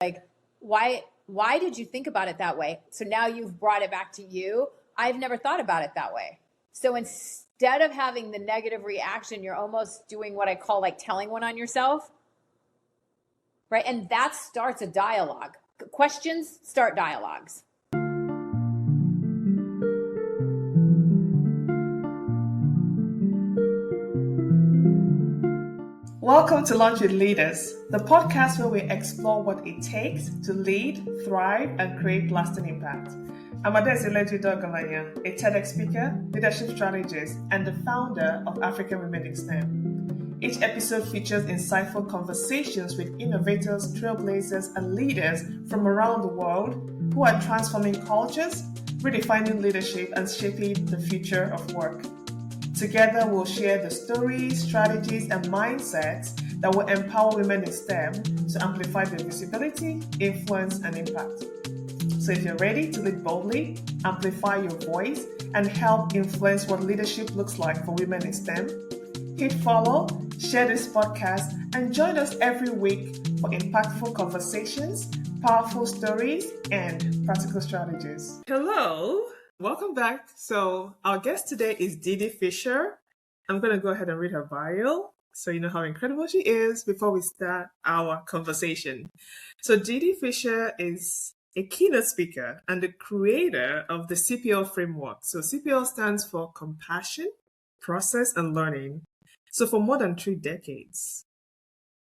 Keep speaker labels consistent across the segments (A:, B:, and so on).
A: like, why did you think about it that way? So now you've brought it back to you. I've never thought about it that way. So instead of having the negative reaction, you're almost doing what I call like telling one on yourself, right? And that starts a dialogue. Questions start dialogues.
B: Welcome to Lunch with Leaders, the podcast where we explore what it takes to lead, thrive, and create lasting impact. I'm Adaeze, a TEDx speaker, leadership strategist, and the founder of African Women in STEM. Each episode features insightful conversations with innovators, trailblazers, and leaders from around the world who are transforming cultures, redefining leadership, and shaping the future of work. Together, we'll share the stories, strategies, and mindsets that will empower women in STEM to amplify their visibility, influence, and impact. So if you're ready to lead boldly, amplify your voice, and help influence what leadership looks like for women in STEM, hit follow, share this podcast, and join us every week for impactful conversations, powerful stories, and practical strategies. Hello. Welcome back. So our guest today is DeeDee Fisher. I'm going to go ahead and read her bio so you know how incredible she is before we start our conversation. So DeeDee Fisher is a keynote speaker and the creator of the CPL framework. So CPL stands for Compassion, Process, and Learning. So for more than 3 decades,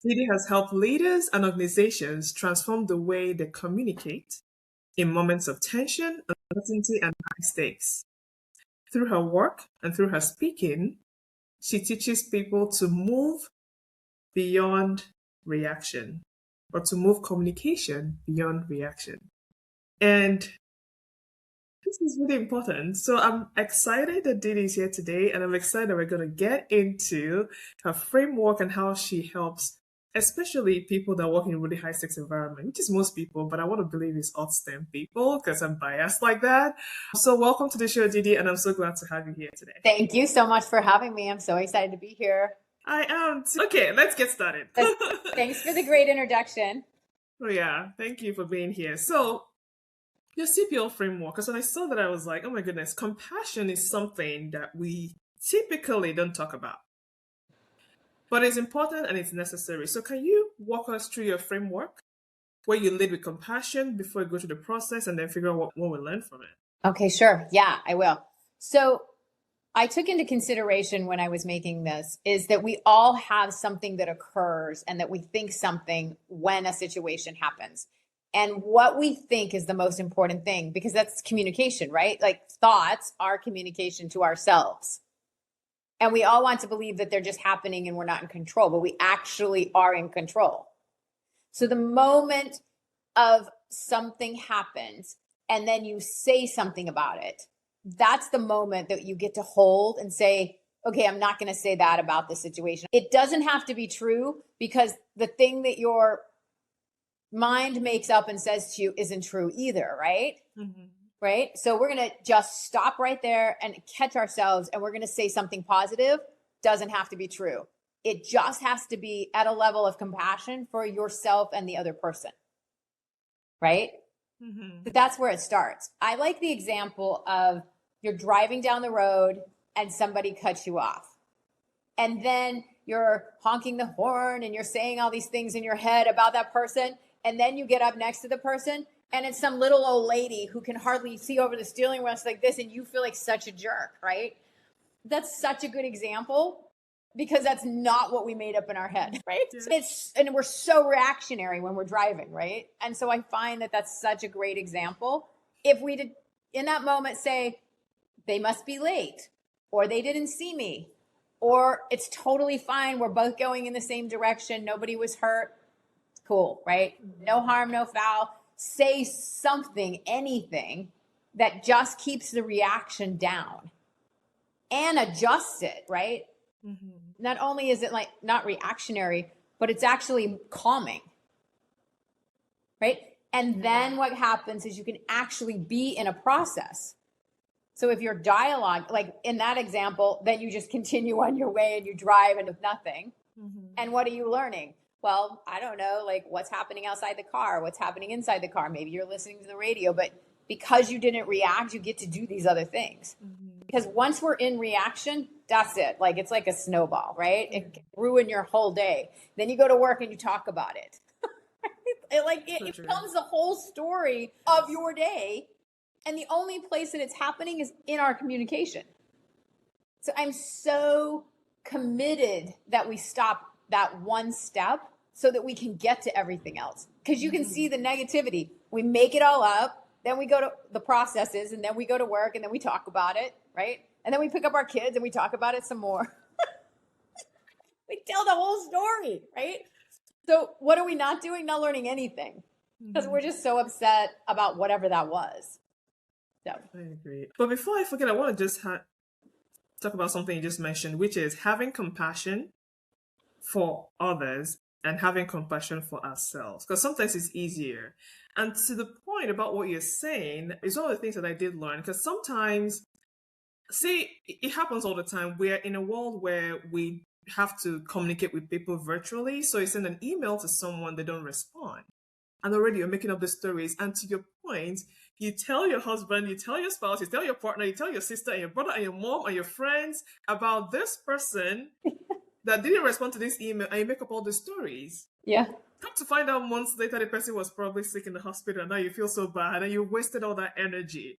B: DeeDee has helped leaders and organizations transform the way they communicate in moments of tension, uncertainty, and high stakes. Through her work and through her speaking, she teaches people to move beyond reaction, or to move communication beyond reaction. And this is really important. So I'm excited that DeeDee is here today, and I'm excited that we're going to get into her framework and how she helps especially people that work in a really high stakes environment, which is most people, but I want to believe it's all STEM people because I'm biased like that. So welcome to the show, DeeDee, and I'm so glad to have you here today.
A: Thank you so much for having me. I'm so excited to be here.
B: I am. Okay, let's get started.
A: Thanks for the great introduction.
B: Oh yeah, thank you for being here. So your CPL framework, because when I saw that, I was like, oh my goodness, compassion is something that we typically don't talk about. But it's important and it's necessary. So can you walk us through your framework where you lead with compassion before you go through the process and then figure out what we learn from it?
A: Okay, sure. Yeah, I will. So I took into consideration when I was making this is that we all have something that occurs and that we think something when a situation happens. And what we think is the most important thing because that's communication, right? Like thoughts are communication to ourselves. And we all want to believe that they're just happening and we're not in control, but we actually are in control. So the moment of something happens and then you say something about it, that's the moment that you get to hold and say, okay, I'm not going to say that about the situation. It doesn't have to be true because the thing that your mind makes up and says to you isn't true either, right? Mm-hmm. Right? So we're going to just stop right there and catch ourselves and we're going to say something positive. Doesn't have to be true. It just has to be at a level of compassion for yourself and the other person. Right? Mm-hmm. So that's where it starts. I like the example of you're driving down the road and somebody cuts you off. And then you're honking the horn and you're saying all these things in your head about that person. And then you get up next to the person and it's some little old lady who can hardly see over the steering wheel like this, and you feel like such a jerk, right? That's such a good example because that's not what we made up in our head, right? Yeah. And we're so reactionary when we're driving, right? And so I find that that's such a great example. If we did in that moment say, they must be late, or they didn't see me, or it's totally fine, we're both going in the same direction, nobody was hurt, cool, right? No harm, no foul. Say something, anything that just keeps the reaction down and adjusts it, right? Mm-hmm. Not only is it like not reactionary, but it's actually calming, right? And then what happens is you can actually be in a process. So if your dialogue, like in that example, then you just continue on your way and you drive into nothing. Mm-hmm. And what are you learning? well, I don't know, like what's happening outside the car, what's happening inside the car. Maybe you're listening to the radio, but because you didn't react, you get to do these other things. Because once we're in reaction, that's it. Like it's like a snowball, right? It can ruin your whole day. Then you go to work and you talk about it. It becomes the whole story of your day. And the only place that it's happening is in our communication. So I'm so committed that we stop that one step so that we can get to everything else. Because you can see the negativity. We make it all up. Then we go to the processes, and then we go to work, and then we talk about it, right? And then we pick up our kids, and we talk about it some more. We tell the whole story, right? So what are we not doing? Not learning anything. Because we're just so upset about whatever that was. So
B: I agree. But before I forget, I want to just talk about something you just mentioned, which is having compassion for others and having compassion for ourselves. Because sometimes it's easier. And to the point about what you're saying, is one of the things that I did learn. Because sometimes, see, it happens all the time. We're in a world where we have to communicate with people virtually. So you send an email to someone, they don't respond. And already you're making up the stories. And to your point, you tell your husband, you tell your spouse, you tell your partner, you tell your sister and your brother and your mom and your friends about this person that didn't respond to this email, and you make up all the stories.
A: yeah.
B: Come to find out months later, the person was probably sick in the hospital, and now you feel so bad and you wasted all that energy.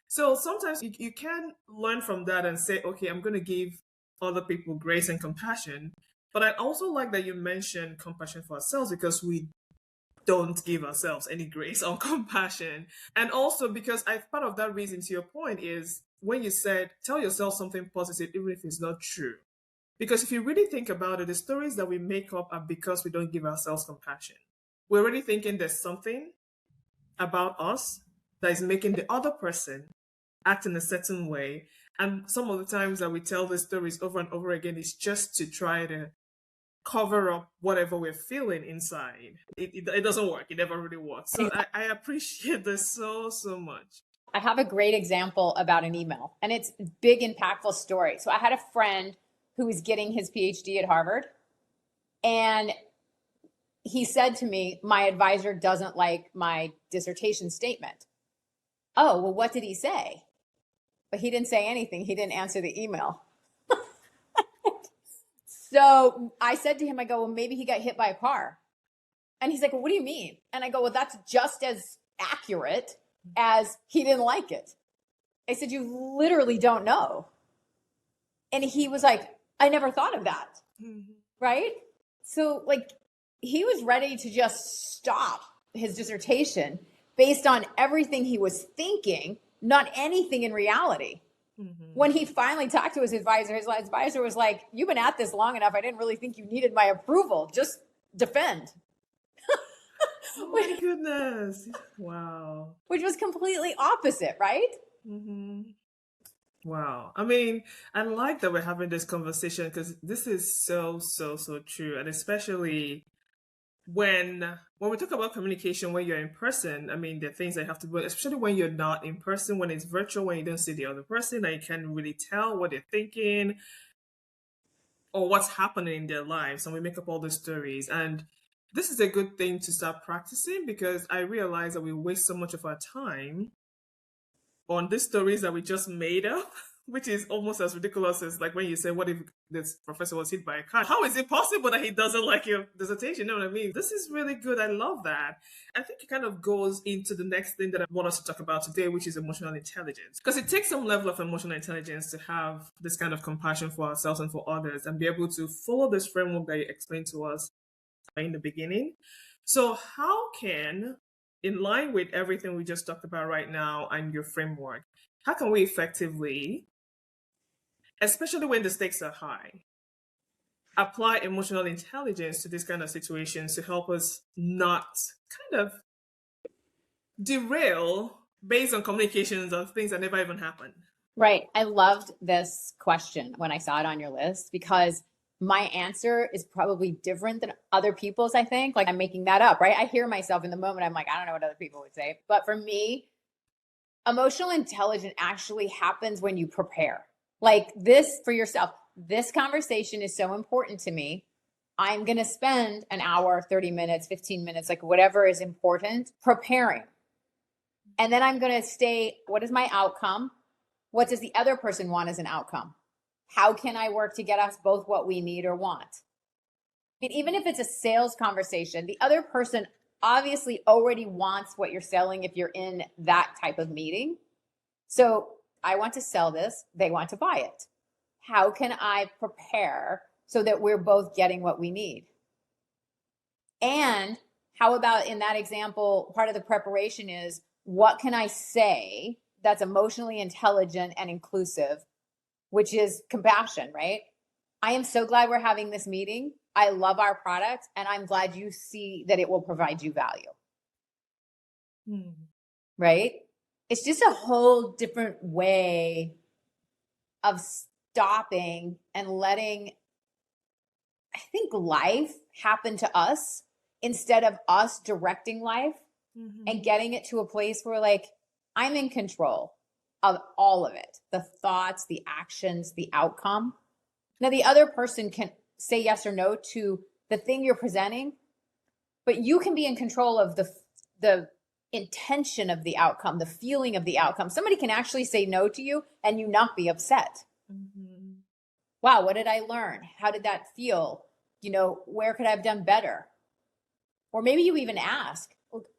B: So sometimes you can learn from that and say, okay, I'm going to give other people grace and compassion. But I also like that you mentioned compassion for ourselves, because we don't give ourselves any grace or compassion. And also because part of that reason, to your point, is when you said, tell yourself something positive, even if it's not true. Because if you really think about it, the stories that we make up are because we don't give ourselves compassion. We're already thinking there's something about us that is making the other person act in a certain way. And some of the times that we tell the stories over and over again is just to try to cover up whatever we're feeling inside. It doesn't work. It never really works. So I appreciate this so much.
A: I have a great example about an email, and it's a big, impactful story. So I had a friend who was getting his PhD at Harvard, and he said to me, my advisor doesn't like my dissertation statement. Oh, well, what did he say? But he didn't say anything. He didn't answer the email. So I said to him, I go, well, maybe he got hit by a car. And he's like, well, what do you mean? And I go, well, that's just as accurate as he didn't like it. I said, you literally don't know. And he was like, I never thought of that. Right? So like he was ready to just stop his dissertation based on everything he was thinking, not anything in reality. When he finally talked to his advisor was like, you've been at this long enough. I didn't really think you needed my approval. Just defend.
B: Oh my goodness. Wow.
A: Which was completely opposite, right?
B: Wow. I mean, I like that we're having this conversation, because this is so true. And especially when we talk about communication, when you're in person, I mean, there are things that you have to do, especially when you're not in person, when it's virtual, when you don't see the other person, and you can't really tell what they're thinking or what's happening in their lives. And we make up all the stories. And this is a good thing to start practicing, because I realize that we waste so much of our time on these stories that we just made up, which is almost as ridiculous as like when you say, what if this professor was hit by a car? How is it possible that he doesn't like your dissertation? You know what I mean? This is really good. I love that. I think it kind of goes into the next thing that I want us to talk about today, which is emotional intelligence. Because it takes some level of emotional intelligence to have this kind of compassion for ourselves and for others, and be able to follow this framework that you explained to us in the beginning. So how can, in line with everything we just talked about right now and your framework, how can we effectively, especially when the stakes are high, apply emotional intelligence to this kind of situations to help us not kind of derail based on communications of things that never even happened?
A: Right. I loved this question when I saw it on your list, because my answer is probably different than other people's, I think. Like I'm making that up, right? I hear myself in the moment. I'm like, I don't know what other people would say. But for me, emotional intelligence actually happens when you prepare. Like this for yourself. This conversation is so important to me. I'm going to spend an hour, 30 minutes, 15 minutes, like whatever is important, preparing. And then I'm going to stay, what is my outcome? What does the other person want as an outcome? How can I work to get us both what we need or want? I mean, even if it's a sales conversation, the other person obviously already wants what you're selling if you're in that type of meeting. So I want to sell this, they want to buy it. How can I prepare so that we're both getting what we need? And how about in that example, part of the preparation is, what can I say that's emotionally intelligent and inclusive, which is compassion, right? I am so glad we're having this meeting. I love our product, and I'm glad you see that it will provide you value. Right? It's just a whole different way of stopping and letting, I think, life happen to us instead of us directing life and getting it to a place where, like, I'm in control of all of it, the thoughts, the actions, the outcome. Now, the other person can say yes or no to the thing you're presenting, but you can be in control of the intention of the outcome, the feeling of the outcome. Somebody can actually say no to you and you not be upset. Wow, what did I learn? How did that feel? You know, where could I have done better? Or maybe you even ask,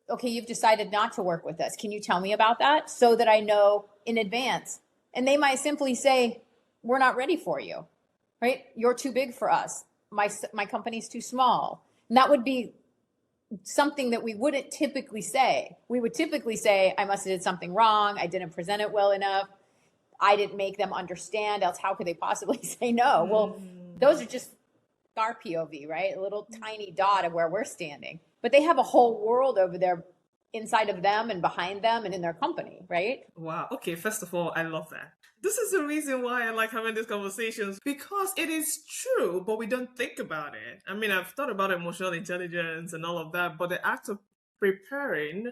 A: okay, you've decided not to work with us. Can you tell me about that so that I know in advance? And they might simply say, we're not ready for you, right? You're too big for us. My company's too small. And that would be something that we wouldn't typically say. We would typically say, I must have did something wrong. I didn't present it well enough. I didn't make them understand, else how could they possibly say no? Well, those are just our POV, right? A little tiny dot of where we're standing. But they have a whole world over there inside of them and behind them and in their company, right?
B: Wow. Okay, first of all, I love that. This is the reason why I like having these conversations, because it is true, but we don't think about it. I mean, I've thought about emotional intelligence and all of that, but the act of preparing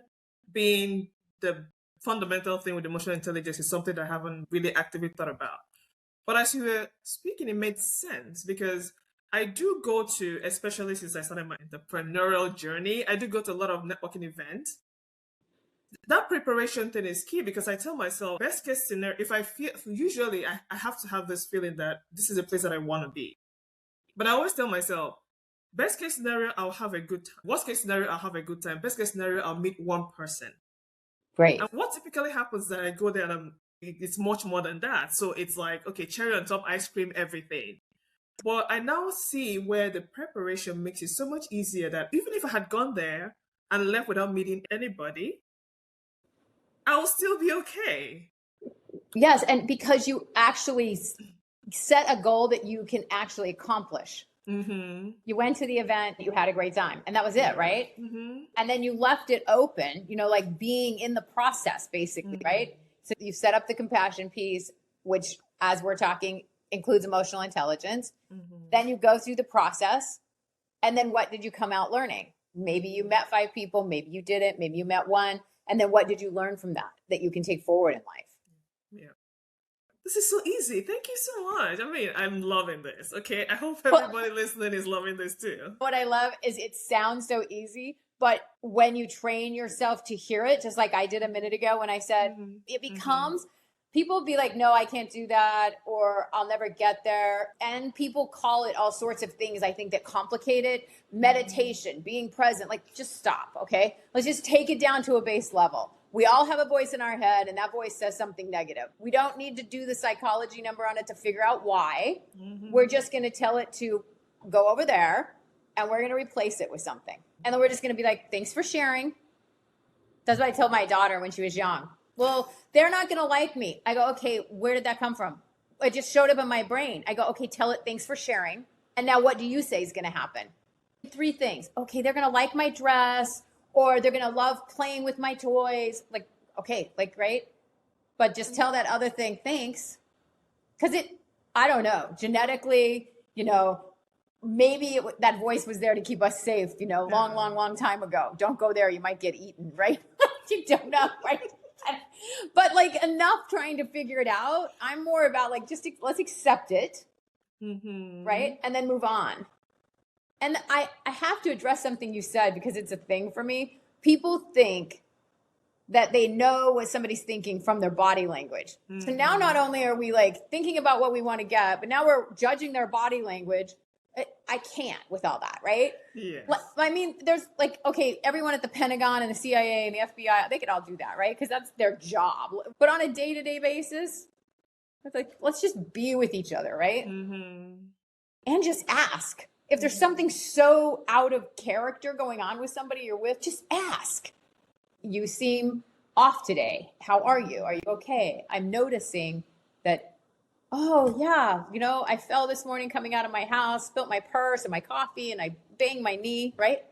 B: being the fundamental thing with emotional intelligence is something that I haven't really actively thought about. But as you were speaking, it made sense, because I do go to, especially since I started my entrepreneurial journey, I do go to a lot of networking events. That preparation thing is key, because I tell myself, best case scenario, if I feel, usually I have to have this feeling that this is a place that I want to be. But I always tell myself, best case scenario, I'll have a good time. Worst case scenario, I'll have a good time. Best case scenario, I'll meet one person.
A: Great.
B: And what typically happens is that I go there and it's much more than that. So it's like, okay, cherry on top, ice cream, everything. But I now see where the preparation makes it so much easier that even if I had gone there and left without meeting anybody, I'll still be okay.
A: Yes, and because you actually set a goal that you can actually accomplish. You went to the event, you had a great time, and that was it, right? And then you left it open, you know, like being in the process, basically, right? So you set up the compassion piece, which, as we're talking, includes emotional intelligence. Then you go through the process. And then what did you come out learning? Maybe you met 5 people, maybe you didn't, maybe you met 1. And then what did you learn from that you can take forward in life?
B: Yeah. This is so easy. Thank you so much. I mean, I'm loving this. Okay. I hope everybody listening is loving this too.
A: What I love is it sounds so easy, but when you train yourself to hear it, just like I did a minute ago when I said it becomes, people be like, no, I can't do that, or I'll never get there. And people call it all sorts of things, I think, that complicate it. Meditation, being present, like, just stop, okay? Let's just take it down to a base level. We all have a voice in our head, and that voice says something negative. We don't need to do the psychology number on it to figure out why. We're just going to tell it to go over there, and we're going to replace it with something. And then we're just going to be like, thanks for sharing. That's what I told my daughter when she was young. Well, they're not going to like me. I go, okay, where did that come from? It just showed up in my brain. I go, okay, tell it, thanks for sharing. And now what do you say is going to happen? 3 things. Okay, they're going to like my dress, or they're going to love playing with my toys. Like, okay, like, right? But just tell that other thing, thanks. Because I don't know, genetically, you know, maybe that voice was there to keep us safe, you know, long time ago. Don't go there. You might get eaten, right? You don't know, right? But like, enough trying to figure it out. I'm more about like, let's accept it, right? And then move on. And I have to address something you said because it's a thing for me. People think that they know what somebody's thinking from their body language. So now not only are we like thinking about what we want to get, but now we're judging their body language. I can't with all that, right?
B: Yes.
A: I mean, there's like, okay, everyone at the Pentagon and the CIA and the FBI, they could all do that, right? Because that's their job. But on a day-to-day basis, it's like, let's just be with each other, right? And just ask. If there's something so out of character going on with somebody you're with, just ask. You seem off today. How are you? Are you okay? I'm noticing that, oh yeah, you know, I fell this morning coming out of my house, spilt my purse and my coffee, and I banged my knee, right?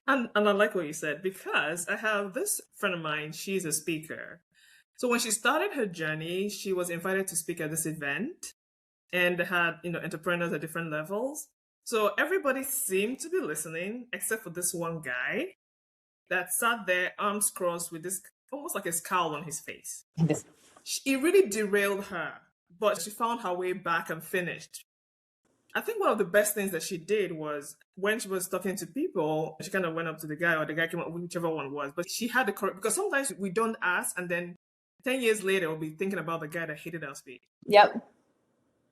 B: And I like what you said, because I have this friend of mine, she's a speaker. So when she started her journey, she was invited to speak at this event, and they had, entrepreneurs at different levels. So everybody seemed to be listening, except for this one guy that sat there, arms crossed, with this almost like a scowl on his face. It really derailed her, but she found her way back and finished. I think one of the best things that she did was when she was talking to people, she kind of went up to the guy, or the guy came up, whichever one it was. But she had the correct, because sometimes we don't ask, and then 10 years later, we'll be thinking about the guy that hated our speech.
A: Yep.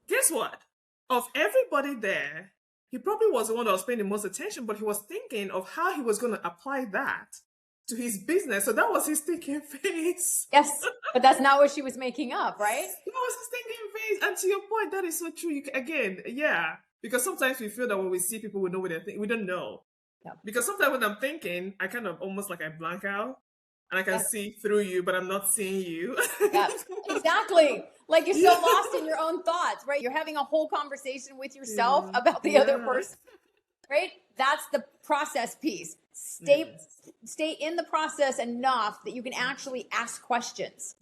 B: Guess what? Of everybody there, he probably was the one that was paying the most attention, but he was thinking of how he was going to apply that to his business. So that was his thinking face.
A: Yes, but that's not what she was making up, right?
B: That was his thinking face. And to your point, that is so true. Again, yeah. Because sometimes we feel that when we see people, we know what they're thinking. We don't know.
A: Yep.
B: Because sometimes when I'm thinking, I kind of almost like I blank out. And I can see through you, but I'm not seeing you.
A: Yep. Exactly. Like you're so lost in your own thoughts, right? You're having a whole conversation with yourself about the other person, right? That's the process piece. Stay in the process enough that you can actually ask questions,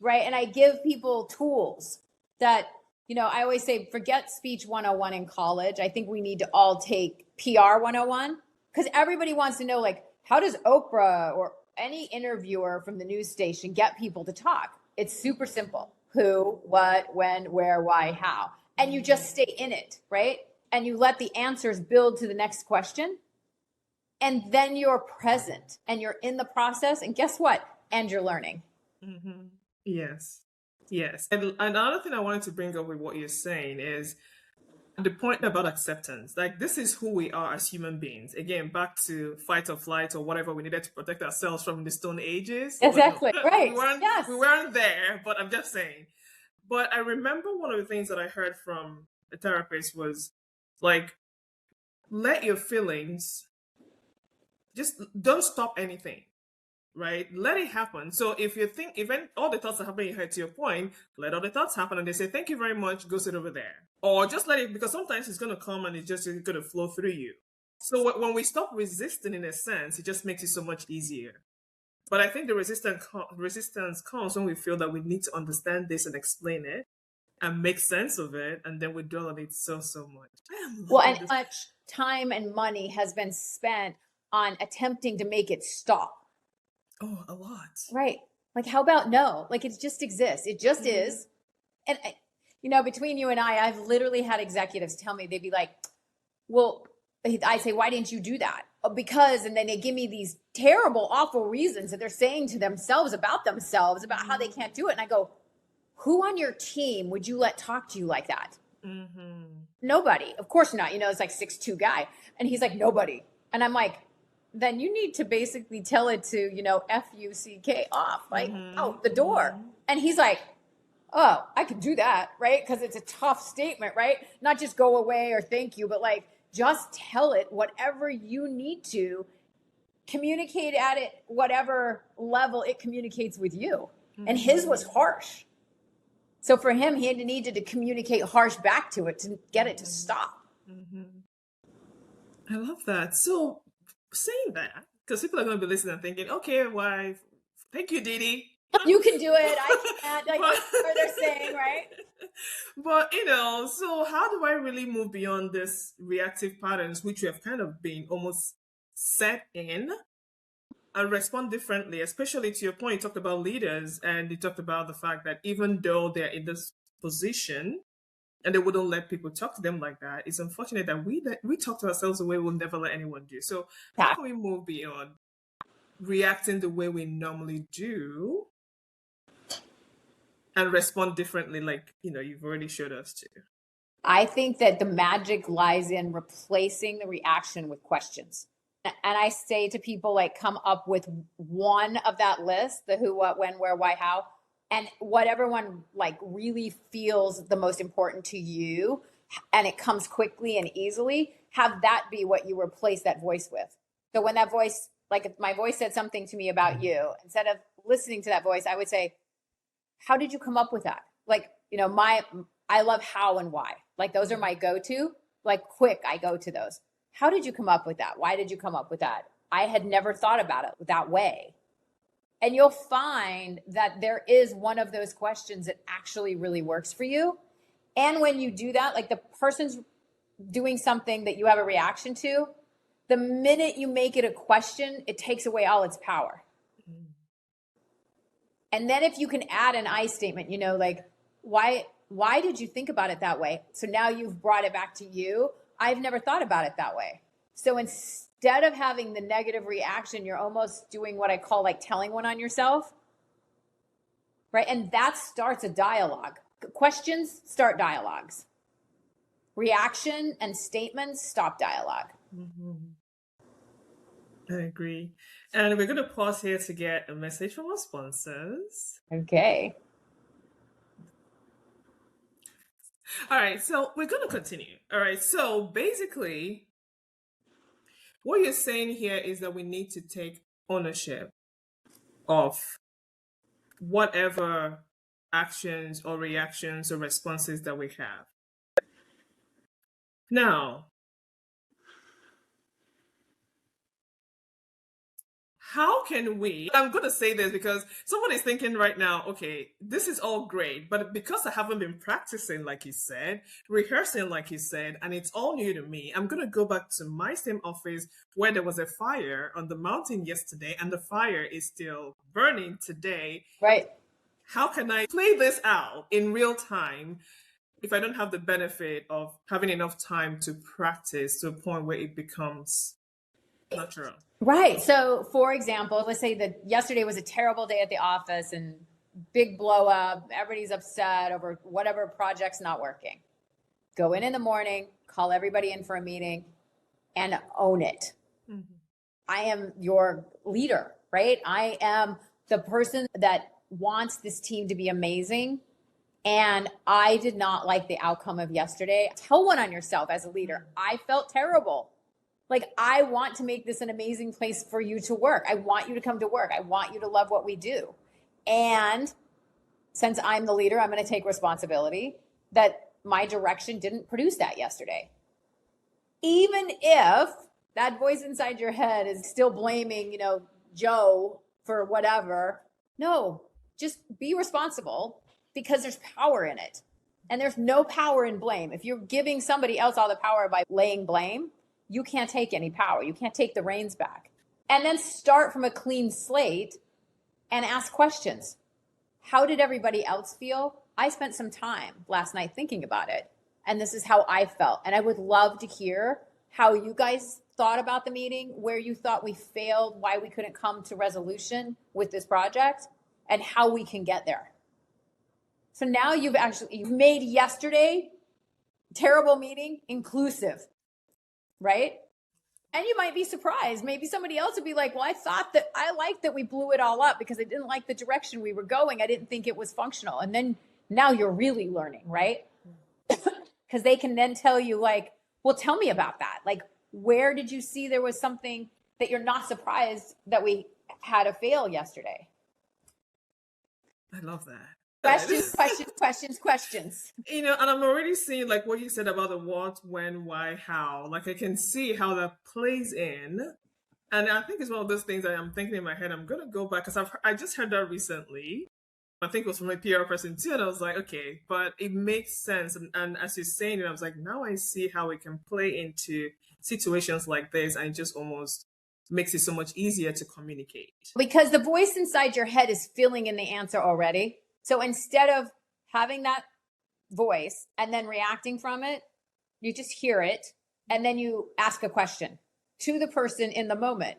A: right? And I give people tools that, I always say, forget speech 101 in college. I think we need to all take PR 101, because everybody wants to know, like, how does Oprah or any interviewer from the news station get people to talk? It's super simple. Who, what, when, where, why, how. And you just stay in it, right? And you let the answers build to the next question. And then you're present and you're in the process. And guess what? And you're learning.
B: Yes. And another thing I wanted to bring up with what you're saying is the point about acceptance. Like, this is who we are as human beings. Again, back to fight or flight or whatever we needed to protect ourselves from the Stone Ages.
A: Exactly. Right.
B: We weren't there, but I'm just saying. But I remember one of the things that I heard from a therapist was like, let your feelings, just don't stop anything, right? Let it happen. So if all the thoughts are happening in your head, to your point, let all the thoughts happen, and they say, thank you very much, go sit over there. Or just let it, because sometimes it's going to come and it's just going to flow through you. So when we stop resisting, in a sense, it just makes it so much easier. But I think the resistance comes when we feel that we need to understand this and explain it and make sense of it, and then we dwell on it so much.
A: Well, and much time and money has been spent on attempting to make it stop.
B: Oh, a lot.
A: Right. Like, how about no? Like, it just exists. It just is. And between you and I've literally had executives tell me, they'd be like, well, I say, why didn't you do that? Because, and then they give me these terrible, awful reasons that they're saying to themselves, about how they can't do it. And I go, who on your team would you let talk to you like that? Nobody. Of course not. It's like 6'2" guy. And he's like, nobody. And I'm like, then you need to basically tell it to, FUCK off, like out the door. And he's like, oh, I can do that, right? Because it's a tough statement, right? Not just go away or thank you, but like, just tell it whatever you need to, communicate at it, whatever level it communicates with you. And his was harsh. So for him, he needed to communicate harsh back to it to get it to stop.
B: I love that. So saying that, because people are going to be listening and thinking, okay, why, thank you, DeeDee.
A: You can do it. I can't. Like what they're saying, right?
B: But, so how do I really move beyond this reactive patterns, which we have kind of been almost set in, and respond differently? Especially to your point, you talked about leaders, and you talked about the fact that even though they're in this position, and they wouldn't let people talk to them like that. It's unfortunate that we talk to ourselves the way we'll never let anyone do. So how can we move beyond reacting the way we normally do and respond differently, like, you've already showed us to?
A: I think that the magic lies in replacing the reaction with questions. And I say to people, like, come up with one of that list, the who, what, when, where, why, how, and whatever one like really feels the most important to you, and it comes quickly and easily, have that be what you replace that voice with. So when that voice, like if my voice said something to me about you, instead of listening to that voice, I would say, how did you come up with that? Like, I love how and why. Like those are my go-to, like quick, I go to those. How did you come up with that? Why did you come up with that? I had never thought about it that way. And you'll find that there is one of those questions that actually really works for you. And when you do that, like the person's doing something that you have a reaction to, the minute you make it a question, it takes away all its power. And then if you can add an I statement, like, why did you think about it that way? So now you've brought it back to you. I've never thought about it that way. So instead of having the negative reaction, you're almost doing what I call like telling one on yourself, right? And that starts a dialogue. Questions start dialogues. Reaction and statements stop dialogue.
B: Mm-hmm. I agree. And we're going to pause here to get a message from our sponsors.
A: Okay.
B: All right, so we're going to continue. All right, so basically, what you're saying here is that we need to take ownership of whatever actions or reactions or responses that we have. Now, how can we, I'm going to say this because someone is thinking right now, okay, this is all great, but because I haven't been practicing, like you said, rehearsing, like you said, and it's all new to me, I'm going to go back to my same office where there was a fire on the mountain yesterday, and the fire is still burning today.
A: Right.
B: How can I play this out in real time if I don't have the benefit of having enough time to practice to a point where it becomes natural?
A: Right. So, for example, let's say that yesterday was a terrible day at the office and big blow up. Everybody's upset over whatever project's not working. Go in the morning, call everybody in for a meeting, and own it. Mm-hmm. I am your leader, right? I am the person that wants this team to be amazing. And I did not like the outcome of yesterday. Tell one on yourself as a leader. I felt terrible. Like, I want to make this an amazing place for you to work. I want you to come to work. I want you to love what we do. And since I'm the leader, I'm going to take responsibility that my direction didn't produce that yesterday. Even if that voice inside your head is still blaming, Joe for whatever. No, just be responsible because there's power in it. And there's no power in blame. If you're giving somebody else all the power by laying blame, you can't take any power. You can't take the reins back. And then start from a clean slate and ask questions. How did everybody else feel? I spent some time last night thinking about it, and this is how I felt. And I would love to hear how you guys thought about the meeting, where you thought we failed, why we couldn't come to resolution with this project, and how we can get there. So now you've made yesterday terrible meeting inclusive. Right? And you might be surprised. Maybe somebody else would be like, well, I liked that we blew it all up because I didn't like the direction we were going. I didn't think it was functional. And then now you're really learning, right? Because they can then tell you like, well, tell me about that. Like, where did you see there was something that you're not surprised that we had a fail yesterday?
B: I love that.
A: Questions.
B: And I'm already seeing like what you said about the what, when, why, how. Like I can see how that plays in. And I think it's one of those things that I'm thinking in my head, I'm going to go back because I just heard that recently. I think it was from a PR person too. And I was like, okay, but it makes sense. And as you're saying it, I was like, now I see how it can play into situations like this. And it just almost makes it so much easier to communicate.
A: Because the voice inside your head is filling in the answer already. So instead of having that voice and then reacting from it. You just hear it and then you ask a question to the person in the moment.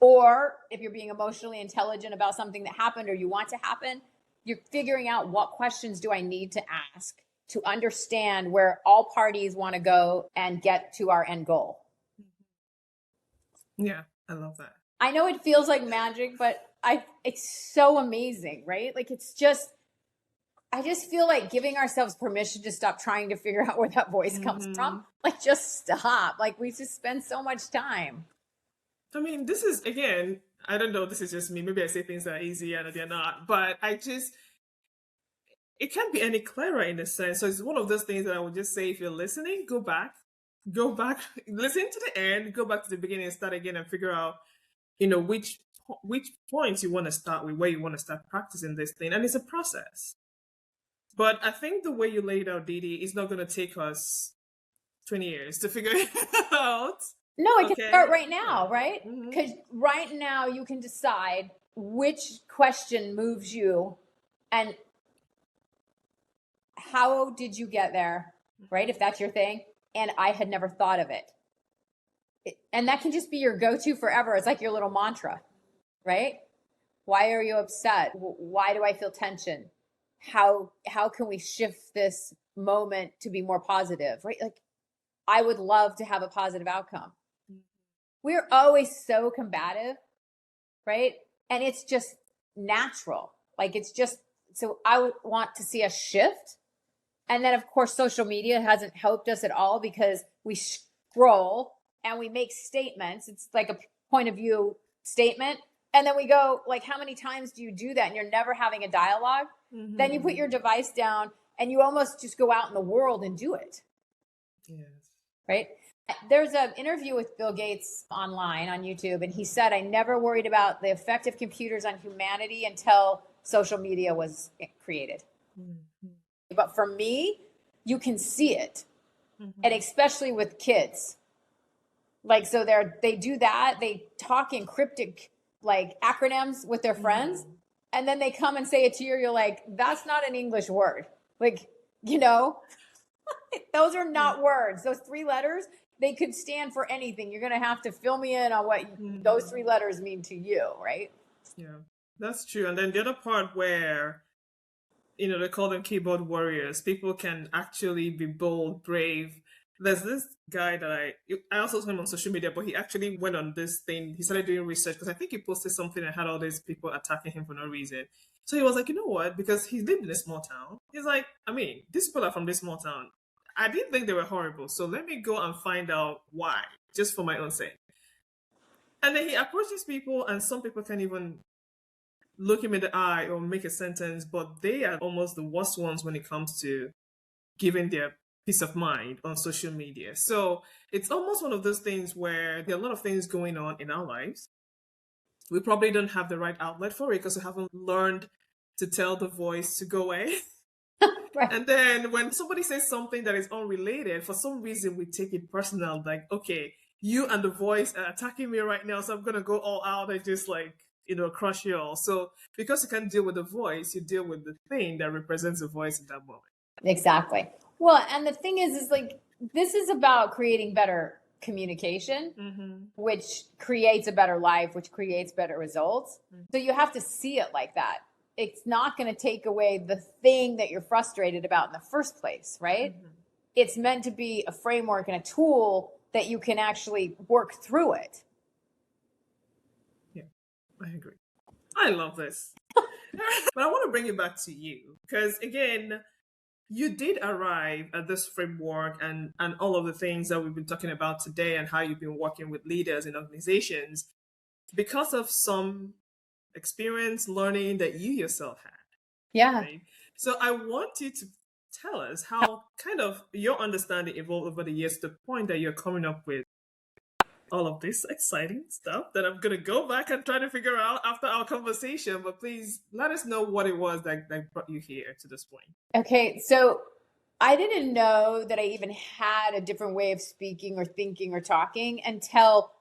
A: Or if you're being emotionally intelligent about something that happened or you want to happen, you're figuring out what questions do I need to ask to understand where all parties want to go and get to our end goal.
B: Yeah, I love that.
A: I know it feels like magic, but it's so amazing, right? Like I just feel like giving ourselves permission to stop trying to figure out where that voice comes from. Like just stop. Like we just spend so much time.
B: I mean, this is, again, I don't know, this is just me. Maybe I say things that are easy and they're not, but it can't be any clearer in a sense. So it's one of those things that I would just say, if you're listening, go back, listen to the end, go back to the beginning and start again and figure out, which points you want to start with, where you want to start practicing this thing. And it's a process. But I think the way you laid out, DeeDee, is not going to take us 20 years to figure it out.
A: No, it can start right now, right? Because right now you can decide which question moves you and how did you get there, right? If that's your thing. And I had never thought of it. And that can just be your go-to forever. It's like your little mantra, right? Why are you upset? Why do I feel tension? How can we shift this moment to be more positive, right? Like I would love to have a positive outcome. We're always so combative, right? And it's just natural. Like it's just, so I would want to see a shift. And then of course, social media hasn't helped us at all because we scroll and we make statements. It's like a point of view statement. And then we go like, how many times do you do that? And you're never having a dialogue. Then you put your device down and you almost just go out in the world and do it.
B: Yes.
A: Right? There's an interview with Bill Gates online on YouTube, and he said, I never worried about the effect of computers on humanity until social media was created. But for me, you can see it. And especially with kids. Like, so they do that. They talk in cryptic, like acronyms with their friends. And then they come and say it to you. You're like, that's not an English word. Like, those are not words. Those 3 letters, they could stand for anything. You're going to have to fill me in on what those 3 letters mean to you, right?
B: Yeah, that's true. And then the other part where, they call them keyboard warriors. People can actually be bold, brave. There's this guy that I also saw him on social media, but he actually went on this thing. He started doing research because I think he posted something and had all these people attacking him for no reason. So he was like, you know what? Because he lived in a small town. He's like, I mean, these people are from this small town. I didn't think they were horrible. So let me go and find out why, just for my own sake. And then he approaches people, and some people can't even look him in the eye or make a sentence, but they are almost the worst ones when it comes to giving their peace of mind on social media. So it's almost one of those things where there are a lot of things going on in our lives. We probably don't have the right outlet for it because we haven't learned to tell the voice to go away. Right. And then when somebody says something that is unrelated, for some reason we take it personal, like, okay, you and the voice are attacking me right now, so I'm going to go all out and just crush you all. So because you can't deal with the voice, you deal with the thing that represents the voice in that moment.
A: Exactly. Well, and the thing is like, this is about creating better communication, which creates a better life, which creates better results. So you have to see it like that. It's not going to take away the thing that you're frustrated about in the first place, right? It's meant to be a framework and a tool that you can actually work through it.
B: Yeah, I agree. I love this. But I want to bring it back to you because, again, you did arrive at this framework and all of the things that we've been talking about today and how you've been working with leaders in organizations because of some experience, learning that you yourself had.
A: Yeah.
B: Right? So I want you to tell us how kind of your understanding evolved over the years to the point that you're coming up with all of this exciting stuff that I'm going to go back and try to figure out after our conversation. But please let us know what it was that brought you here to this point.
A: Okay. So I didn't know that I even had a different way of speaking or thinking or talking until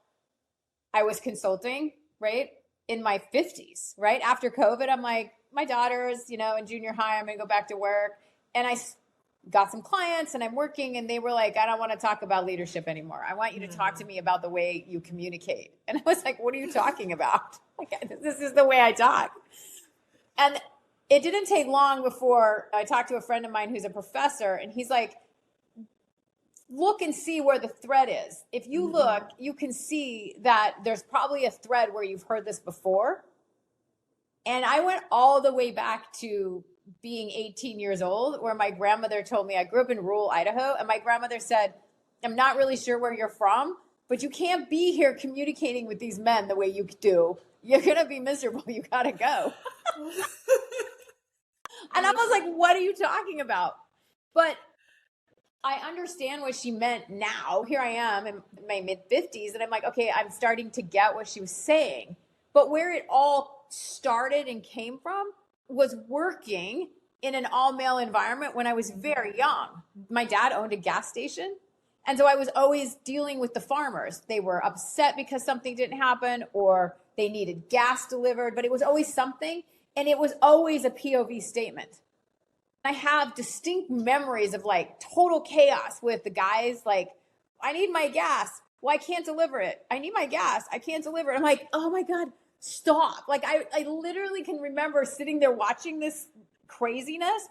A: I was consulting, right? In my 50s, right? After COVID, I'm like, my daughter's, in junior high, I'm going to go back to work. And I got some clients and I'm working, and they were like, I don't want to talk about leadership anymore. I want you to talk to me about the way you communicate. And I was like, what are you talking about? Like, this is the way I talk. And it didn't take long before I talked to a friend of mine who's a professor, and he's like, look and see where the thread is. If you look, you can see that there's probably a thread where you've heard this before. And I went all the way back to being 18 years old, where my grandmother told me, I grew up in rural Idaho, and my grandmother said, I'm not really sure where you're from, but you can't be here communicating with these men the way you do. You're going to be miserable. You got to go. And I was like, what are you talking about? But I understand what she meant now. Here I am in my mid-50s, and I'm like, okay, I'm starting to get what she was saying. But where it all started and came from was working in an all-male environment when I was very young. My dad owned a gas station, and so I was always dealing with the farmers. They were upset because something didn't happen, or they needed gas delivered, but it was always something, and it was always a POV statement. I have distinct memories of like total chaos with the guys like, I need my gas. Well, I can't deliver it. I need my gas. I can't deliver it. I'm like, oh my God, stop. Like I literally can remember sitting there watching this craziness.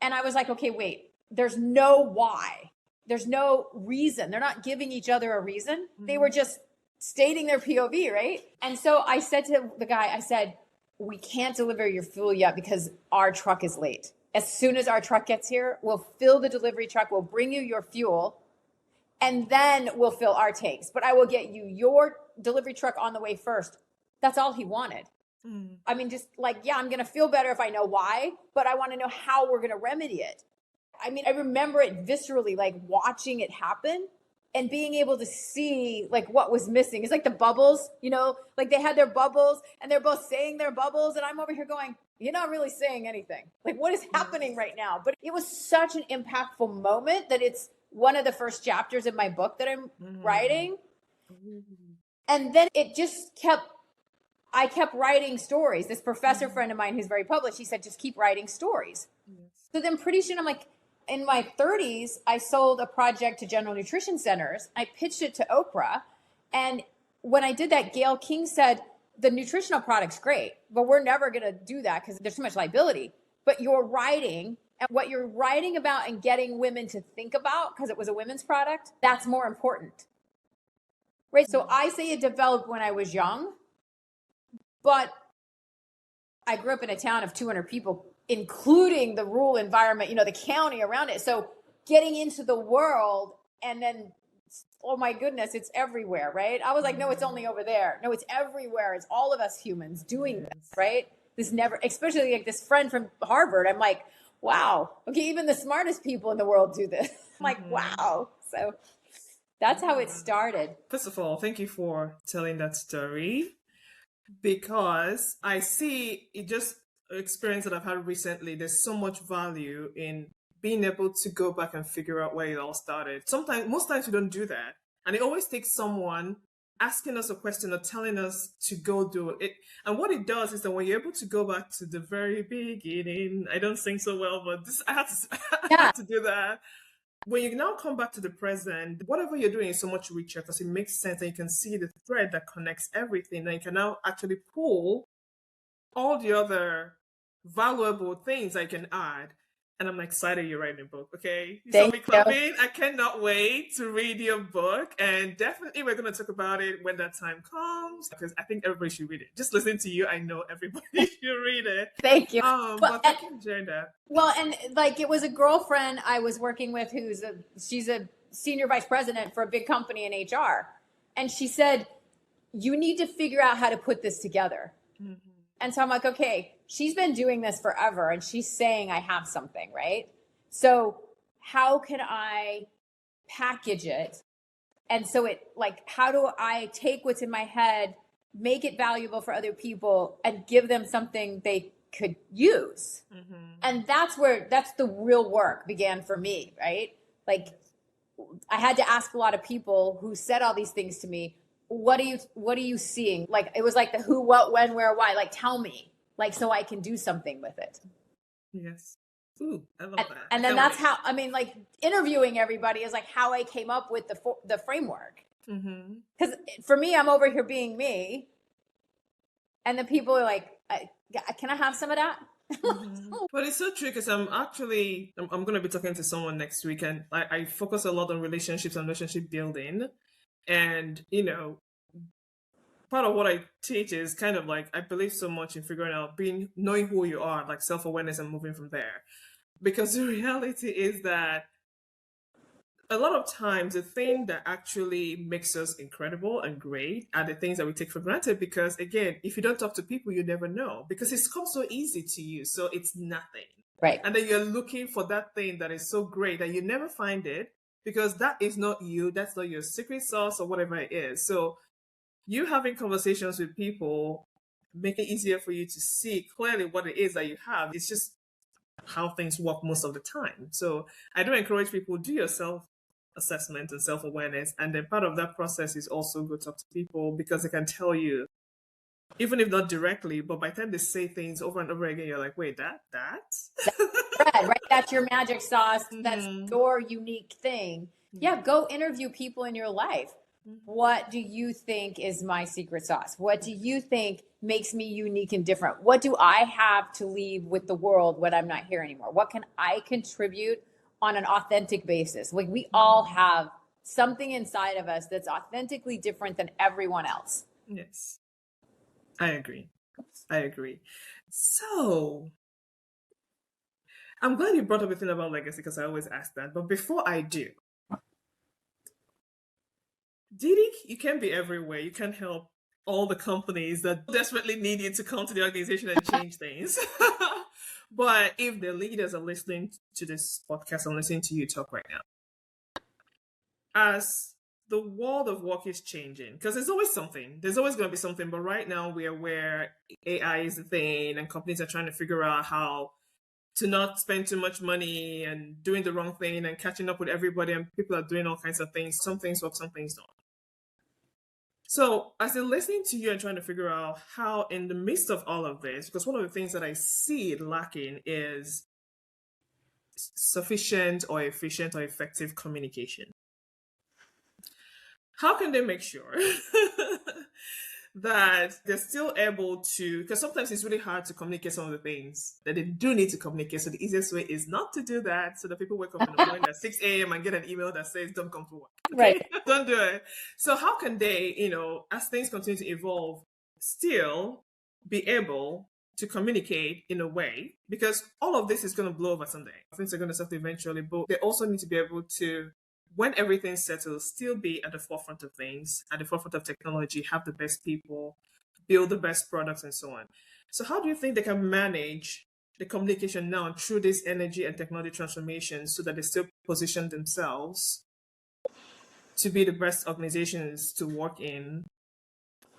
A: And I was like, okay, wait, there's no why. There's no reason. They're not giving each other a reason. They were just stating their POV, right? And so I said to the guy, I said, we can't deliver your fuel yet because our truck is late. As soon as our truck gets here, we'll fill the delivery truck, we'll bring you your fuel, and then we'll fill our tanks. But I will get you your delivery truck on the way first. That's all he wanted. I mean, just like, yeah, I'm going to feel better if I know why, but I want to know how we're going to remedy it. I mean, I remember it viscerally, like watching it happen and being able to see like what was missing. It's like the bubbles, you know, like they had their bubbles and they're both saying their bubbles. And I'm over here going, you're not really saying anything. Like, what is happening right now? But it was such an impactful moment that it's one of the first chapters in my book that I'm writing. And then it just I kept writing stories. This professor friend of mine who's very published, he said, just keep writing stories. So then pretty soon I'm like, in my 30s, I sold a project to General Nutrition Centers. I pitched it to Oprah. And when I did that, Gail King said, the nutritional product's great, but we're never going to do that because there's too much liability. But you're writing, and what you're writing about and getting women to think about, because it was a women's product, that's more important. Right? So I say it developed when I was young, but I grew up in a town of 200 people, including the rural environment, you know, the county around it. So getting into the world and then, oh my goodness, it's everywhere, right? I was like, no, it's only over there. No, it's everywhere. It's all of us humans doing this, right? This never, especially like this friend from Harvard. I'm like, wow. Okay, even the smartest people in the world do this. I'm like, wow. So that's how it started.
B: First of all, thank you for telling that story, because I see it just experience that I've had recently. There's so much value in being able to go back and figure out where it all started. Most times we don't do that. And it always takes someone asking us a question or telling us to go do it. And what it does is that when you're able to go back to the very beginning, I don't sing so well, but I had to do that. When you now come back to the present, whatever you're doing is so much richer because it makes sense and you can see the thread that connects everything. And you can now actually pull all the other valuable things I can add. And I'm excited you're writing a book, okay? You saw me clapping. I cannot wait to read your book. And definitely we're going to talk about it when that time comes, because I think everybody should read it. Just listening to you, I know everybody should read it.
A: Thank you.
B: But thank you for sharing that.
A: Well, and like it was a girlfriend I was working with she's a senior vice president for a big company in HR. And she said, you need to figure out how to put this together. Mm-hmm. And so I'm like, okay, she's been doing this forever and she's saying I have something, right? So how can I package it? And so how do I take what's in my head, make it valuable for other people and give them something they could use? Mm-hmm. And that's the real work began for me, right? Like I had to ask a lot of people who said all these things to me. What are you seeing? Like, it was like the who, what, when, where, why, like, tell me, like, so I can do something with it.
B: Yes. Ooh, I love that.
A: And then that's how, I mean, like interviewing everybody is like how I came up with the framework. Because for me, I'm over here being me. And the people are like, can I have some of that?
B: But it's so true because I'm going to be talking to someone next week, and I focus a lot on relationships and relationship building. And, part of what I teach is kind of like, I believe so much in figuring out knowing who you are, like self-awareness and moving from there. Because the reality is that a lot of times the thing that actually makes us incredible and great are the things that we take for granted, because again, if you don't talk to people, you never know, because it's come so easy to you, so it's nothing.
A: Right.
B: And then you're looking for that thing that is so great that you never find it, because that is not you, that's not your secret sauce or whatever it is. So you having conversations with people make it easier for you to see clearly what it is that you have. It's just how things work most of the time. So I do encourage people, do your self-assessment and self-awareness. And then part of that process is also go talk to people, because they can tell you, even if not directly, but by the time they say things over and over again, you're like, wait, that's
A: bread, right? That's your magic sauce. That's your unique thing. Yeah, go interview people in your life. What do you think is my secret sauce? What do you think makes me unique and different? What do I have to leave with the world when I'm not here anymore? What can I contribute on an authentic basis? Like, we all have something inside of us that's authentically different than everyone else.
B: Yes, I agree. So I'm glad you brought up a thing about legacy, because I always ask that. But before I do, DeeDee, you can't be everywhere. You can't help all the companies that desperately need you to come to the organization and change things. But if the leaders are listening to this podcast and listening to you talk right now, as the world of work is changing, because there's always going to be something, but right now we are where AI is the thing, and companies are trying to figure out how to not spend too much money and doing the wrong thing and catching up with everybody, and people are doing all kinds of things. Some things work, some things don't. So as they're listening to you and trying to figure out how, in the midst of all of this, because one of the things that I see lacking is sufficient or efficient or effective communication. How can they make sure that they're still able to, because sometimes it's really hard to communicate some of the things that they do need to communicate. So the easiest way is not to do that, so that people wake up in the morning at 6 a.m. and get an email that says, don't come to work. Okay?
A: Right.
B: Don't do it. So how can they, as things continue to evolve, still be able to communicate in a way, because all of this is going to blow over someday. Things are going to settle eventually, but they also need to be able to, when everything settles, still be at the forefront of things, at the forefront of technology, have the best people, build the best products, and so on. So how do you think they can manage the communication now through this energy and technology transformation, so that they still position themselves to be the best organizations to work in,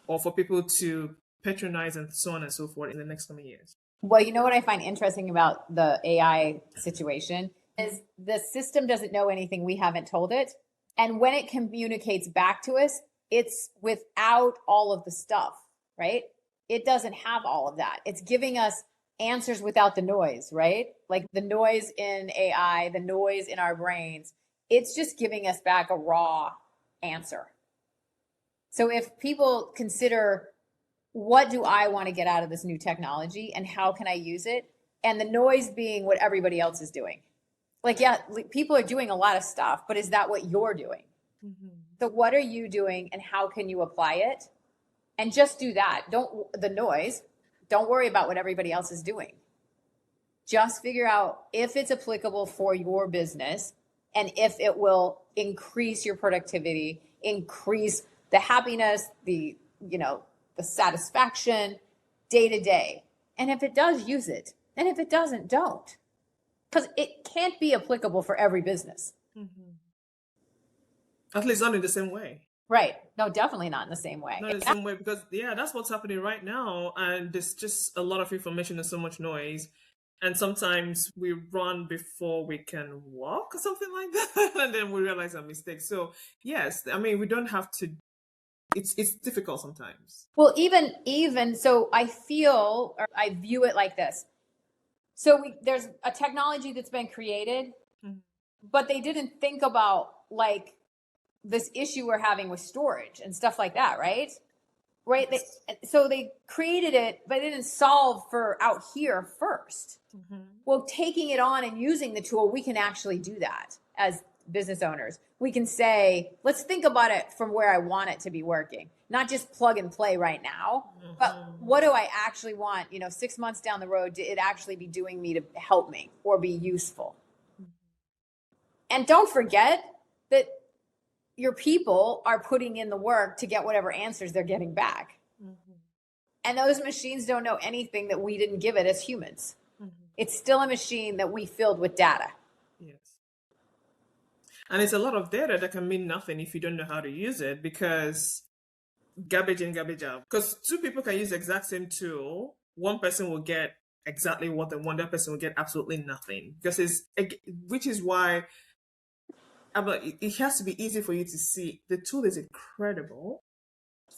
B: or for people to patronize, and so on and so forth in the next coming years?
A: Well, you know what I find interesting about the AI situation is the system doesn't know anything we haven't told it. And when it communicates back to us, it's without all of the stuff, right? It doesn't have all of that. It's giving us answers without the noise, right? Like the noise in AI, the noise in our brains. It's just giving us back a raw answer. So if people consider, what do I want to get out of this new technology and how can I use it? And the noise being what everybody else is doing. Like, yeah, people are doing a lot of stuff, but is that what you're doing? So what are you doing and how can you apply it? And just do that. Don't worry about what everybody else is doing. Just figure out if it's applicable for your business and if it will increase your productivity, increase the happiness, the satisfaction day to day. And if it does, use it. And if it doesn't, don't. Because it can't be applicable for every business.
B: At least not in the same way.
A: Right. No, definitely not in the same way.
B: Not in the same way, because that's what's happening right now. And there's just a lot of information and so much noise. And sometimes we run before we can walk or something like that. And then we realize our mistakes. So yes, I mean, we don't have to, it's difficult sometimes.
A: Well, even so I view it like this. So there's a technology that's been created, but they didn't think about like this issue we're having with storage and stuff like that, right? Right. So they created it, but it didn't solve for out here first. Well, taking it on and using the tool, we can actually do that as business owners. We can say, let's think about it from where I want it to be working, not just plug and play right now, but what do I actually want, 6 months down the road, to it actually be doing me to help me or be useful? And don't forget that your people are putting in the work to get whatever answers they're getting back. And those machines don't know anything that we didn't give it as humans. It's still a machine that we filled with data.
B: Yes. And it's a lot of data that can mean nothing if you don't know how to use it, because garbage in, garbage out. Because two people can use the exact same tool. One person will get exactly what they want, the other person will get absolutely nothing. Which is why it has to be easy for you to see the tool is incredible.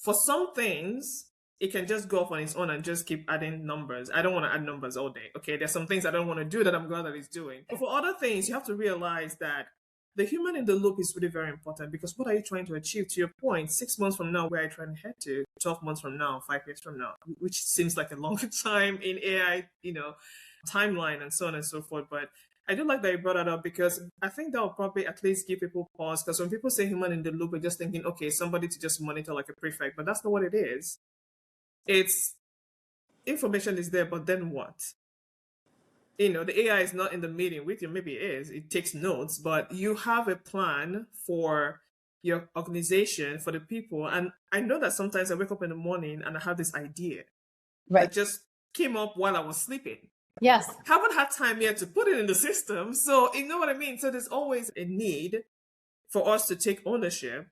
B: For some things, it can just go off on its own and just keep adding numbers. I don't want to add numbers all day. Okay, there's some things I don't want to do that I'm glad that it's doing. But for other things, you have to realize that the human in the loop is really very important, because what are you trying to achieve? To your point, 6 months from now, where are you trying to head to? 12 months from now, 5 years from now, which seems like a long time in AI, timeline and so on and so forth. But I do like that you brought that up, because I think that will probably at least give people pause. Because when people say human in the loop, we're just thinking, okay, somebody to just monitor like a prefect, but that's not what it is. It's information is there, but then what? The AI is not in the meeting with you. Maybe it is. It takes notes, but you have a plan for your organization, for the people. And I know that sometimes I wake up in the morning and I have this idea that just came up while I was sleeping.
A: Yes.
B: Haven't had time yet to put it in the system. So you know what I mean? So there's always a need for us to take ownership,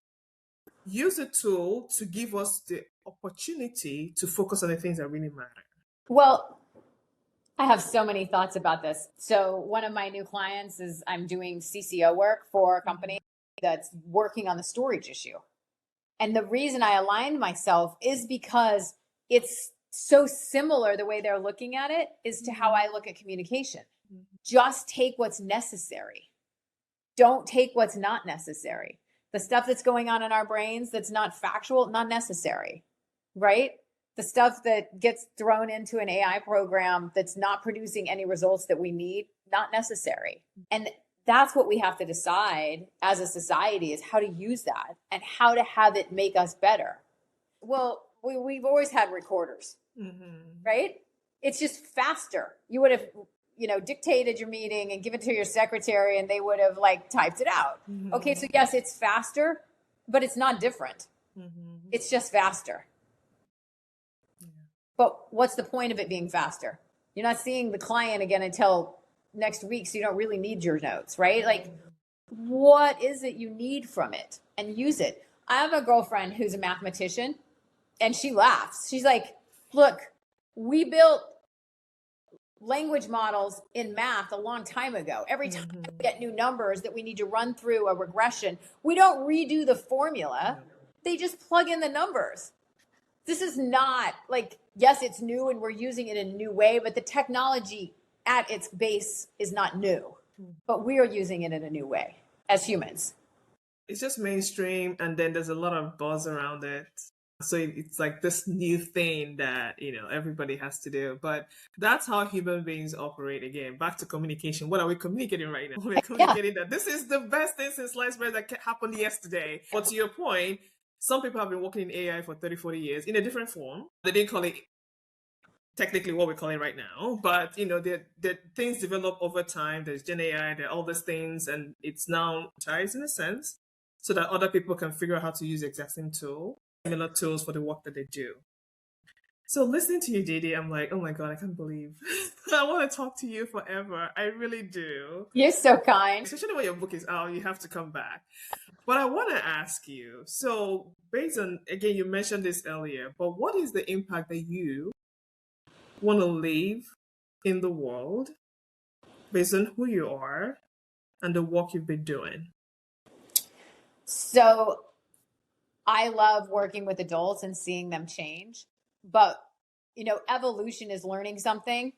B: use a tool to give us the opportunity to focus on the things that really matter.
A: Well, I have so many thoughts about this. So one of my new clients is I'm doing CCO work for a company that's working on the storage issue. And the reason I aligned myself is because it's so similar, the way they're looking at it, is to how I look at communication. Just take what's necessary. Don't take what's not necessary. The stuff that's going on in our brains that's not factual, not necessary, right? The stuff that gets thrown into an AI program that's not producing any results that we need, not necessary. And that's what we have to decide as a society, is how to use that and how to have it make us better. Well, we've always had recorders, right? It's just faster. You would have, dictated your meeting and give it to your secretary and they would have typed it out. Okay, so yes, it's faster, but it's not different. It's just faster. But what's the point of it being faster? You're not seeing the client again until next week, so you don't really need your notes, right? What is it you need from it? And use it. I have a girlfriend who's a mathematician, and she laughs. She's like, look, we built language models in math a long time ago. Every time we get new numbers that we need to run through a regression, we don't redo the formula. They just plug in the numbers. This is not yes, it's new and we're using it in a new way, but the technology at its base is not new, but we are using it in a new way as humans.
B: It's just mainstream, and then there's a lot of buzz around it. So it's like this new thing that, everybody has to do. But that's how human beings operate. Again, back to communication. What are we communicating right now? We're communicating that this is the best thing since sliced bread that happened yesterday. But to your point, some people have been working in AI for 30, 40 years in a different form. They didn't call it technically what we call it right now. But, the things develop over time. There's Gen AI, there are all these things. And it's now ties in a sense so that other people can figure out how to use the exact same tool. Similar tools for the work that they do. So listening to you, DeeDee, I'm like, oh my God, I can't believe I want to talk to you forever. I really do.
A: You're so kind.
B: Especially when your book is out, you have to come back. But I want to ask you, so based on, again, you mentioned this earlier, but what is the impact that you want to leave in the world based on who you are and the work you've been doing?
A: So I love working with adults and seeing them change, but evolution is learning something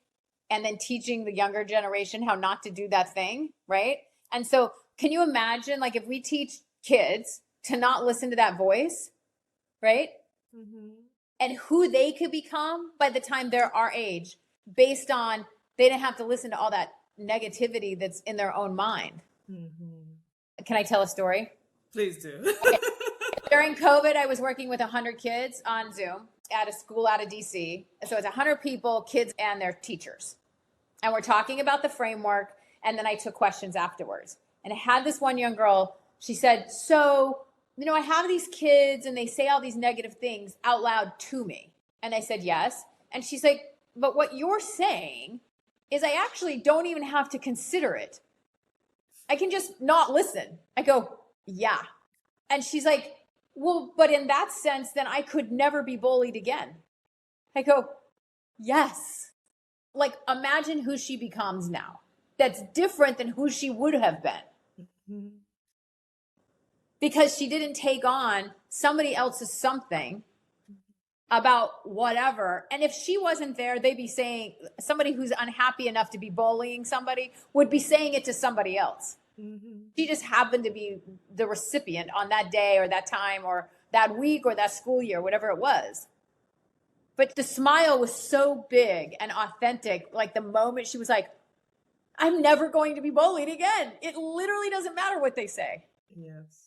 A: and then teaching the younger generation how not to do that thing, right? And so can you imagine, like, if we teach kids to not listen to that voice, right? Mm-hmm. And who they could become by the time they're our age, based on they didn't have to listen to all that negativity that's in their own mind. Mm-hmm. Can I tell a story?
B: Please do.
A: Okay. During COVID, I was working with 100 kids on Zoom at a school out of DC. So it's 100 people, kids and their teachers. And we're talking about the framework. And then I took questions afterwards. And I had this one young girl, she said, so, I have these kids and they say all these negative things out loud to me. And I said, yes. And she's like, but what you're saying is I actually don't even have to consider it. I can just not listen. I go, yeah. And she's like, well, but in that sense, then I could never be bullied again. I go, yes. Like, imagine who she becomes now. That's different than who she would have been. Mm-hmm. Because she didn't take on somebody else's something about whatever. And if she wasn't there, they'd be saying, somebody who's unhappy enough to be bullying somebody would be saying it to somebody else. Mm-hmm. She just happened to be the recipient on that day or that time or that week or that school year, whatever it was. But the smile was so big and authentic. Like the moment she was like, I'm never going to be bullied again. It literally doesn't matter what they say.
B: Yes.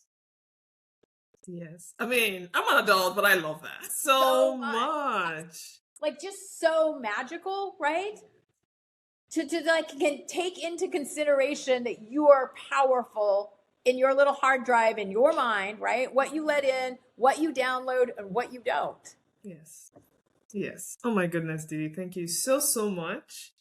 B: Yes. I mean, I'm an adult, but I love that so much.
A: Like just so magical, right? To like can take into consideration that you are powerful in your little hard drive in your mind, right? What you let in, what you download, and what you don't.
B: Yes. Yes. Oh my goodness, DeeDee. Thank you so much.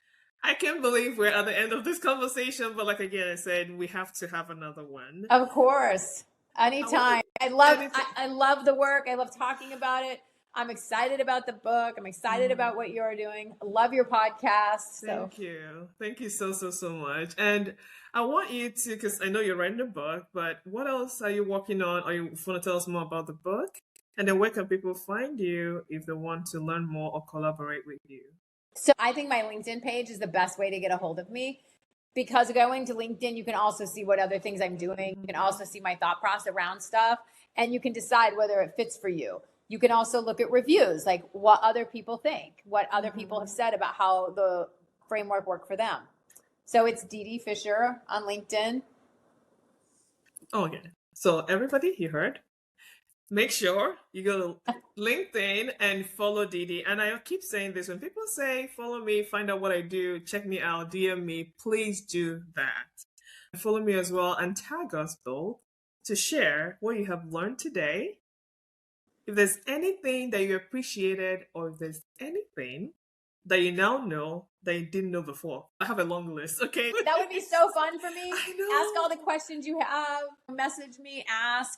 B: I can't believe we're at the end of this conversation, but like again I said, we have to have another one.
A: Of course. Anytime. I love the work. I love talking about it. I'm excited about the book. I'm excited about what you're doing. I love your podcast.
B: Thank you. Thank you so much. And I want you to, because I know you're writing a book, but what else are you working on? Or you want to tell us more about the book? And then where can people find you if they want to learn more or collaborate with you?
A: So I think my LinkedIn page is the best way to get a hold of me. Because going to LinkedIn, you can also see what other things I'm doing. You can also see my thought process around stuff, and you can decide whether it fits for you. You can also look at reviews, like what other people think, what other people have said about how the framework worked for them. So it's DeeDee Fisher on LinkedIn.
B: Oh, okay. So everybody, you heard? Make sure you go to LinkedIn and follow DeeDee. And I keep saying this, when people say, follow me, find out what I do, check me out, DM me, please do that. Follow me as well and tag us though to share what you have learned today. If there's anything that you appreciated or if there's anything that you now know that you didn't know before. I have a long list, okay?
A: That would be so fun for me.
B: I know.
A: Ask all the questions you have, message me, ask.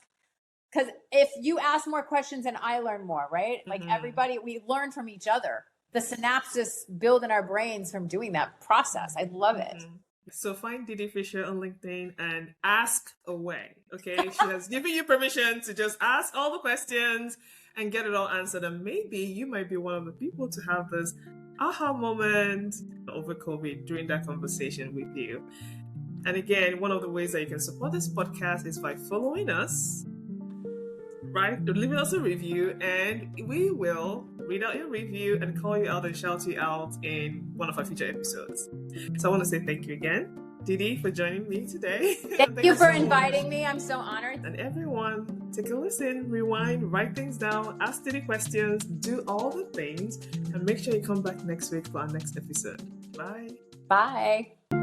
A: Because if you ask more questions and I learn more, right? Like everybody, we learn from each other. The synapses build in our brains from doing that process. I love it.
B: So find DeeDee Fisher on LinkedIn and ask away, okay? She has given you permission to just ask all the questions and get it all answered. And maybe you might be one of the people to have this aha moment over COVID during that conversation with you. And again, one of the ways that you can support this podcast is by following us, right? Leaving us a review, and we will read out your review and call you out and shout you out in one of our future episodes. So I want to say thank you again, DeeDee, for joining me today.
A: Thank you for inviting me. I'm so honored.
B: And everyone, take a listen, rewind, write things down, ask DeeDee questions, do all the things, and make sure you come back next week for our next episode. Bye.
A: Bye.